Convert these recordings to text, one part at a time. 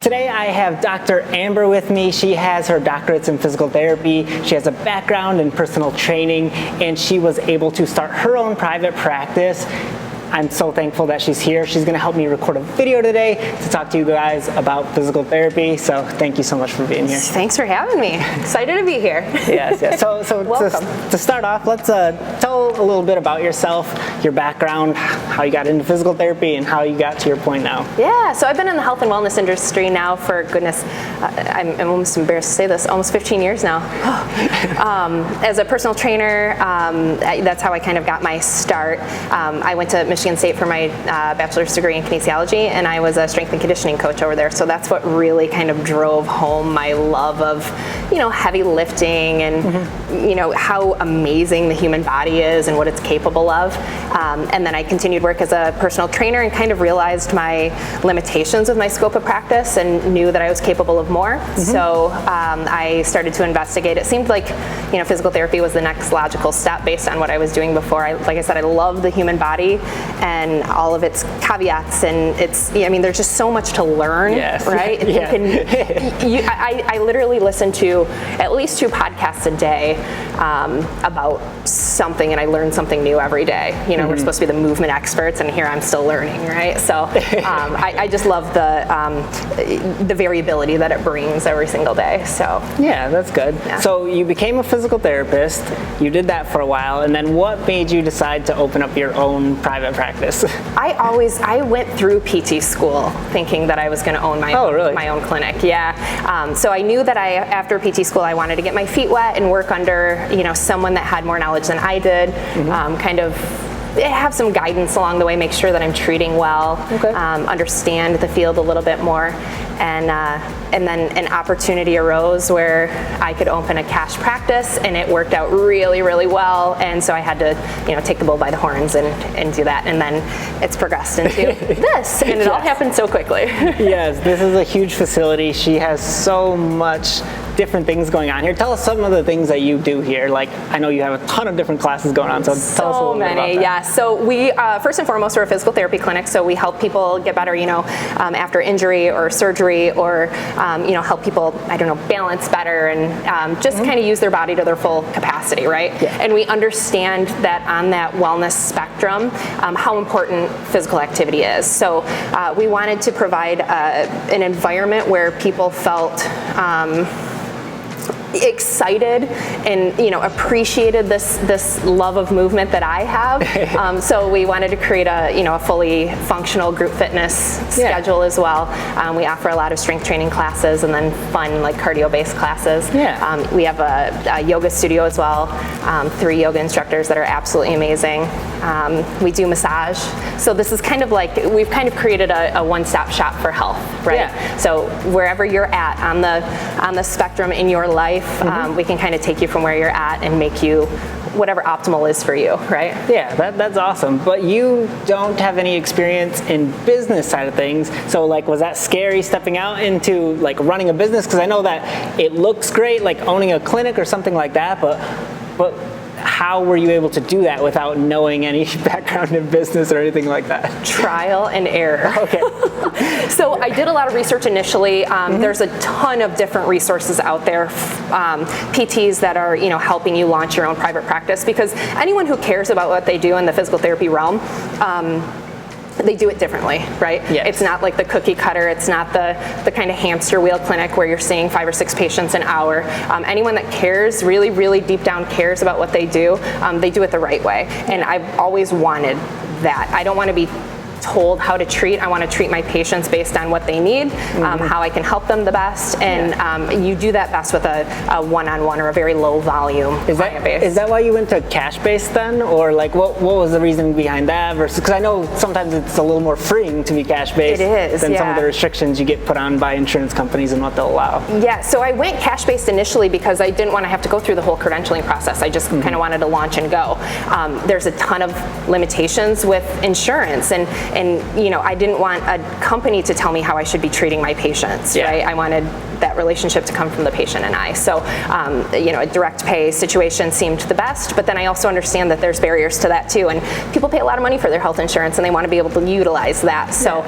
Today I have Dr. Amber with me. She has her doctorates in physical therapy. She has a background in personal training, and she was able to start her own private practice. I'm so thankful that she's here. She's going to help me record a video today to talk to you guys about physical therapy. So thank you so much for being here. Thanks for having me. Excited to be here. Yes. So to start off, let's tell a little bit about yourself, your background, how you got into physical therapy, and how you got to your point now. Yeah, so I've been in the health and wellness industry now for, goodness, I'm almost embarrassed to say this, almost 15 years now. As a personal trainer, that's how I kind of got my start. I went to Michigan State for my bachelor's degree in kinesiology, and I was a strength and conditioning coach over there. So that's what really kind of drove home my love of, heavy lifting and, how amazing the human body is and what it's capable of. And then I continued work as a personal trainer and kind of realized my limitations with my scope of practice and knew that I was capable of more. So I started to investigate. It seemed like, physical therapy was the next logical step based on what I was doing before. Like I said, I love the human body and all of its caveats, and there's just so much to learn, right? Yeah. I literally listen to at least 2 podcasts a day about something, and I learn something new every day. We're supposed to be the movement experts, and here I'm still learning, right? So I just love the variability that it brings every single day. So yeah, that's good. Yeah. So you became a physical therapist. You did that for a while, and then what made you decide to open up your own private practice? I went through PT school thinking that I was going to own my own clinic. Yeah. So I knew that after PT school I wanted to get my feet wet and work under someone that had more knowledge than I did. Kind of have some guidance along the way, make sure that I'm treating well, understand the field a little bit more, and then an opportunity arose where I could open a cash practice, and it worked out really, really well. And so I had to, take the bull by the horns and do that. And then it's progressed into this, and it all happened so quickly. Yes, this is a huge facility. She has so much different things going on here. Tell us some of the things that you do here. Like, I know you have a ton of different classes going on, so tell us a little bit about that. Yeah. So we, first and foremost, we're a physical therapy clinic, so we help people get better, after injury or surgery, or, help people, balance better and just kind of use their body to their full capacity, right? Yeah. And we understand that on that wellness spectrum, how important physical activity is. So we wanted to provide an environment where people felt excited and appreciated this love of movement that I have. So we wanted to create a fully functional group fitness schedule as well. We offer a lot of strength training classes and then fun cardio-based classes. We have a yoga studio as well. 3 yoga instructors that are absolutely amazing. We do massage. So this is kind of like, we've kind of created a one-stop shop for health, right? So wherever you're at on the spectrum in your life, we can kind of take you from where you're at and make you whatever optimal is for you, right? Yeah, that's awesome. But you don't have any experience in business side of things. So was that scary stepping out into running a business? Because I know that it looks great, like owning a clinic or something like that, but how were you able to do that without knowing any background in business or anything like that? Trial and error. Okay. So I did a lot of research initially. There's a ton of different resources out there, PTs that are helping you launch your own private practice, because anyone who cares about what they do in the physical therapy realm, they do it differently, right? Yes. It's not like the cookie cutter. It's not the kind of hamster wheel clinic where you're seeing 5 or 6 patients an hour. Anyone that cares, really, really deep down cares about what they do it the right way. And I've always wanted that. I don't want to be told how to treat. I want to treat my patients based on what they need, how I can help them the best, and you do that best with a one-on-one or a very low volume client base. Is that why you went to cash-based then, or what was the reason behind that? Versus, because I know sometimes it's a little more freeing to be cash-based than some of the restrictions you get put on by insurance companies and what they'll allow. Yeah, so I went cash-based initially because I didn't want to have to go through the whole credentialing process. I just kind of wanted to launch and go. There's a ton of limitations with insurance, and I didn't want a company to tell me how I should be treating my patients, right? I wanted that relationship to come from the patient and I. So, a direct pay situation seemed the best, but then I also understand that there's barriers to that too, and people pay a lot of money for their health insurance and they want to be able to utilize that. So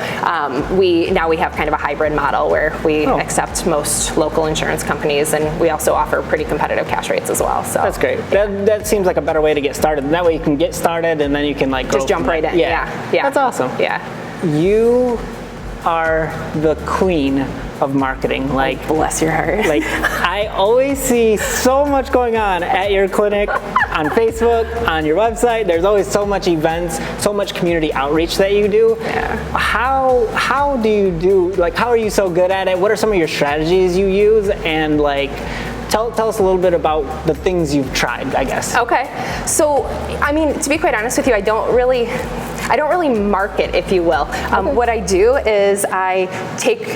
we have kind of a hybrid model where we accept most local insurance companies, and we also offer pretty competitive cash rates as well. So that's great. That seems like a better way to get started. That way you can get started and then you can like just jump right in. Yeah. That's awesome. Yeah. You are the queen of marketing. Like, bless your heart. Like, I always see so much going on at your clinic, on Facebook, on your website. There's always so much events, so much community outreach that you do. Yeah. How do you do, like, how are you so good at it? What are some of your strategies you use? And like, tell us a little bit about the things you've tried, I guess. Okay. So, I mean, to be quite honest with you, I don't really market, if you will. What I do is I take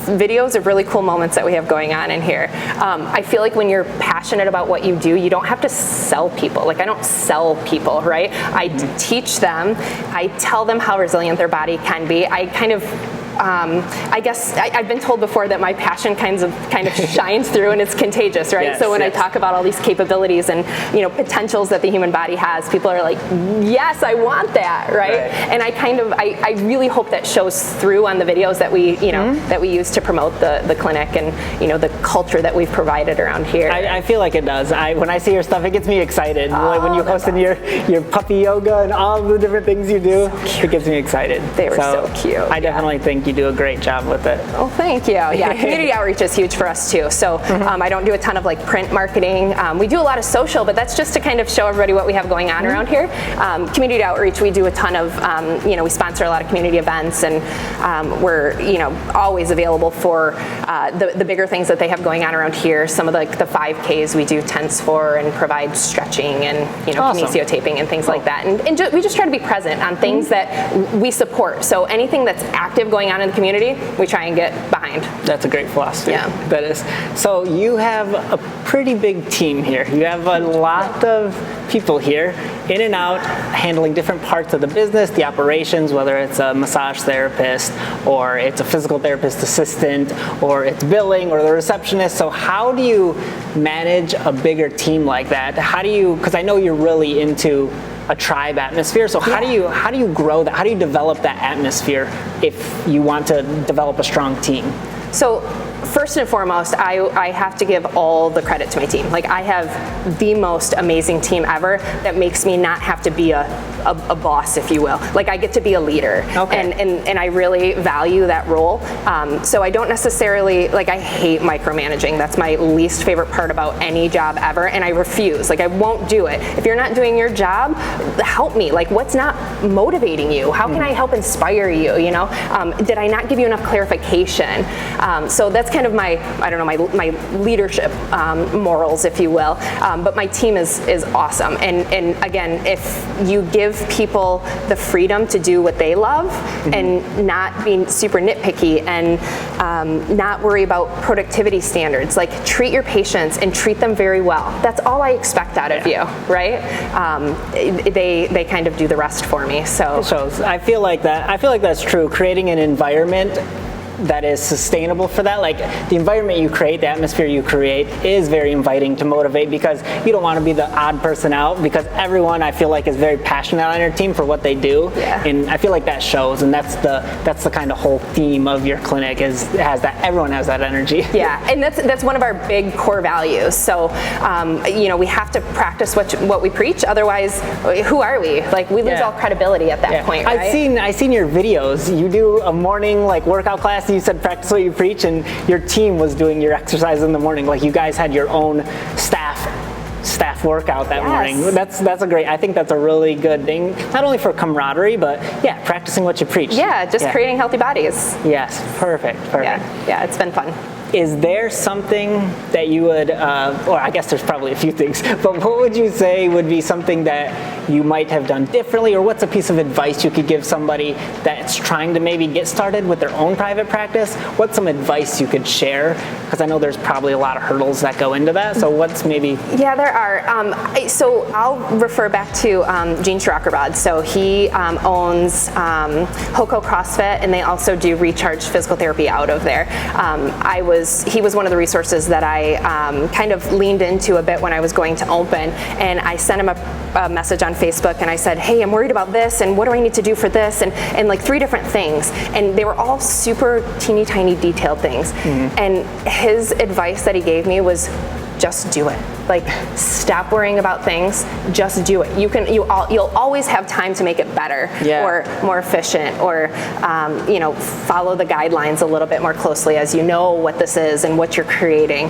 videos of really cool moments that we have going on in here. I feel like when you're passionate about what you do, you don't have to sell people. Like, I don't sell people, right? I teach them. I tell them how resilient their body can be. I kind of I guess I've been told before that my passion kind of shines through and it's contagious, right? Yes, so when I talk about all these capabilities and potentials that the human body has, people are like, yes, I want that, right? And I really hope that shows through on the videos that we that we use to promote the clinic and the culture that we've provided around here. I feel like it does. When I see your stuff, it gets me excited. Like when you post in your puppy yoga and all the different things you do, it gets me excited. They were so cute. I definitely think you do a great job with it. Oh, thank you. Yeah, community outreach is huge for us too. So I don't do a ton of like print marketing. We do a lot of social, but that's just to kind of show everybody what we have going on around here. Community outreach, we do a ton of, we sponsor a lot of community events, and we're always available for the bigger things that they have going on around here. Some of the 5Ks we do tents for and provide stretching and kinesiotaping and things like that. And we just try to be present on things that we support. So anything that's active going on in the community, we try and get behind. That's a great philosophy. Yeah. That is. So you have a pretty big team here. You have a lot of people here, in and out, handling different parts of the business, the operations, whether it's a massage therapist or it's a physical therapist assistant or it's billing or the receptionist. So how do you manage a bigger team like that? How do you, because I know you're really into a tribe atmosphere. So how do you grow that? How do you develop that atmosphere if you want to develop a strong team? So first and foremost, I have to give all the credit to my team. Like, I have the most amazing team ever that makes me not have to be a boss, if you will. Like, I get to be a leader, and I really value that role. So I don't necessarily, like, I hate micromanaging. That's my least favorite part about any job ever, and I refuse. Like, I won't do it. If you're not doing your job, help me. Like, what's not motivating you? How can I help inspire you, Did I not give you enough clarification? So that's kind of my leadership morals, if you will. But my team is awesome. And again, if you give people the freedom to do what they love and not being super nitpicky and not worry about productivity standards, like treat your patients and treat them very well. That's all I expect out of you, right? They kind of do the rest for me. So it shows. I feel like that's true. Creating an environment that is sustainable for that. Like, the environment you create, the atmosphere you create is very inviting to motivate, because you don't want to be the odd person out, because everyone, I feel like, is very passionate on your team for what they do. Yeah. And I feel like that shows, and that's the kind of whole theme of your clinic everyone has that energy. Yeah, and that's one of our big core values. So we have to practice what we preach, otherwise who are we? Like, we lose all credibility at that point, right? I've seen your videos. You do a morning workout class. You said practice what you preach, and your team was doing your exercise in the morning. Like, you guys had your own staff workout that morning. That's a great. I think that's a really good thing, not only for camaraderie, but practicing what you preach. Yeah, just creating healthy bodies. Yes, perfect. Yeah, it's been fun. Is there something that you would, or I guess there's probably a few things, but what would you say would be something that you might have done differently, or what's a piece of advice you could give somebody that's trying to maybe get started with their own private practice? What's some advice you could share? Because I know there's probably a lot of hurdles that go into that, so what's maybe... Yeah, there are. So I'll refer back to Gene Shirakarabad. So he owns Hoko CrossFit, and they also do Recharge Physical Therapy out of there. I was he was one of the resources that I kind of leaned into a bit when I was going to open, and I sent him a message on Facebook, and I said, hey, I'm worried about this, and what do I need to do for this, and like 3 different things, and they were all super teeny tiny detailed things. And his advice that he gave me was, just do it. Like, stop worrying about things, just do it. You'll always have time to make it better, or more efficient, or follow the guidelines a little bit more closely as you know what this is and what you're creating.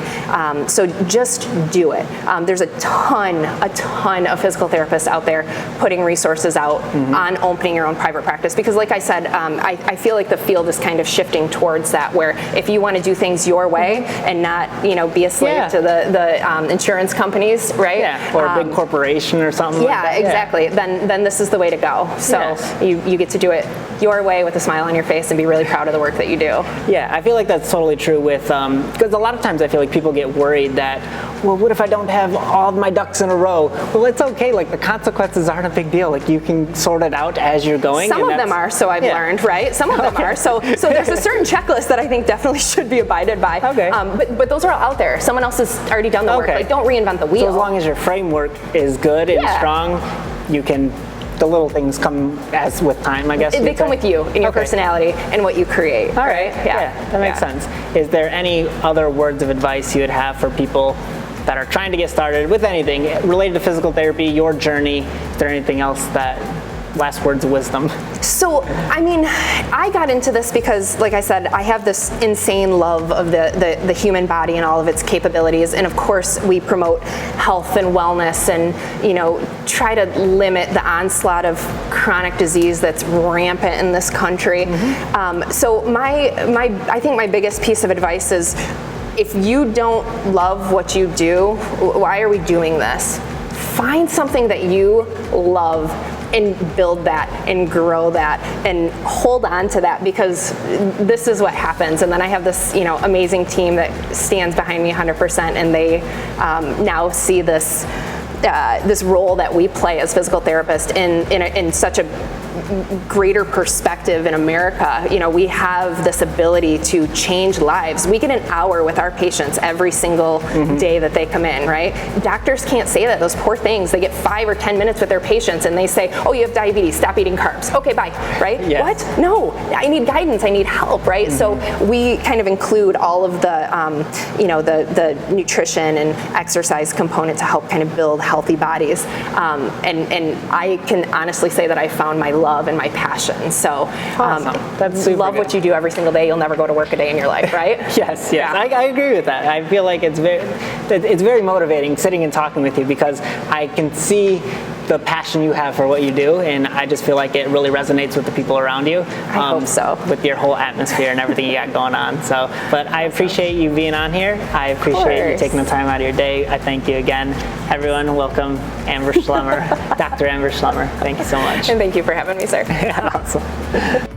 So just do it. There's a ton of physical therapists out there putting resources out on opening your own private practice, because like I said, I feel like the field is kind of shifting towards that, where if you want to do things your way and not be a slave to the insurance companies, right? Yeah, or a big corporation or something like that. Exactly. Then this is the way to go. So you get to do it your way with a smile on your face and be really proud of the work that you do. Yeah, I feel like that's totally true with, because a lot of times I feel like people get worried that, well, what if I don't have all of my ducks in a row? Well, it's okay. Like, the consequences aren't a big deal. Like, you can sort it out as you're going. Some of them are, so I've learned, right? Some of them are. So there's a certain checklist that I think definitely should be abided by. Okay. But those are all out there. Someone else has already done the work. Like, don't reinvent the wheel. So as long as your framework is good and strong, you can, the little things come as with time, I guess. They come with you and your personality and what you create. All right. Yeah, that makes sense. Is there any other words of advice you would have for people that are trying to get started with anything related to physical therapy, your journey? Is there anything else last words of wisdom? So, I mean, I got into this because, like I said, I have this insane love of the human body and all of its capabilities. And of course, we promote health and wellness and, try to limit the onslaught of chronic disease that's rampant in this country. So I think my biggest piece of advice is, if you don't love what you do, why are we doing this? Find something that you love and build that and grow that and hold on to that, because this is what happens. And then I have this amazing team that stands behind me 100%, and they now see this role that we play as physical therapists in such a greater perspective in America. We have this ability to change lives. We get an hour with our patients every single day that they come in, right? Doctors can't say that. Those poor things, they get 5 or 10 minutes with their patients and they say, oh, you have diabetes, stop eating carbs. Okay, bye, right? What? No, I need guidance, I need help, right? So we kind of include all of the, the nutrition and exercise component to help kind of build healthy bodies. And I can honestly say that I found my love and my passion. So that's super love what you do every single day. You'll never go to work a day in your life, right? Yes. I agree with that. I feel like it's very motivating sitting and talking with you, because I can see the passion you have for what you do, and I just feel like it really resonates with the people around you. I hope so. With your whole atmosphere and everything you got going on. But I appreciate you being on here. I appreciate you taking the time out of your day. I thank you again. Everyone, welcome Amber Schlemmer, Dr. Amber Schlemmer. Thank you so much. And thank you for having me, sir. Awesome.